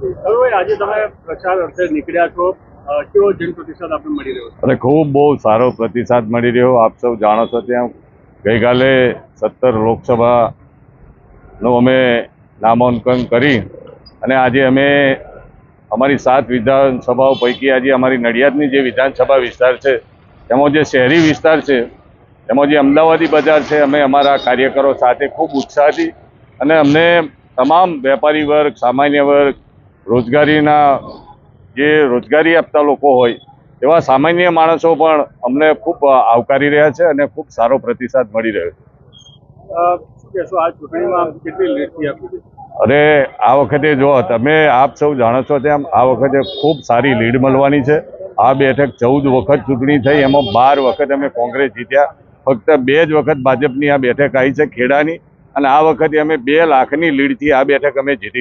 આજે તમે પ્રચાર અર્થે નીકળ્યા છો, કેવો જનપ્રતિસાદ આપને મળી રહ્યો છે? અને ખૂબ બહુ સારો પ્રતિસાદ મળી રહ્યો. આપ સૌ જાણો છો ત્યાં ગઈકાલે 17 લોકસભાનું અમે નામાંકન કરી અને આજે અમે અમારી 7 વિધાનસભાઓ પૈકી આજે અમારી નડિયાદની જે વિધાનસભા વિસ્તાર છે તેમાં જે શહેરી વિસ્તાર છે તેમાં જે અમદાવાદી બજાર છે, અમે અમારા કાર્યકરો સાથે ખૂબ ઉત્સાહથી અને અમને તમામ વેપારી વર્ગ, સામાન્ય વર્ગ, રોજગારી આપતા લોકો હોય એવા સામાન્ય માણસો પણ અમને ખૂબ આવકારી રહ્યા છે અને ખૂબ સારો પ્રતિસાદ મળી રહ્યો છે. શું કહેશો, આ ચૂંટણીમાં કેટલી લીડથી આપી? અરે આ વખતે જો તમે આપ સૌ જાણો છો તેમ આ વખતે ખૂબ સારી લીડ મળવાની છે. આ બેઠક 14 વખત ચૂંટણી થઈ, એમાં 12 વખત અમે કોંગ્રેસ જીત્યા. ફક્ત 2 જ વખત ભાજપની આ બેઠક આવી છે ખેડાની, અને આ વખતે અમે 2 લાખની લીડથી આ બેઠક અમે જીતી.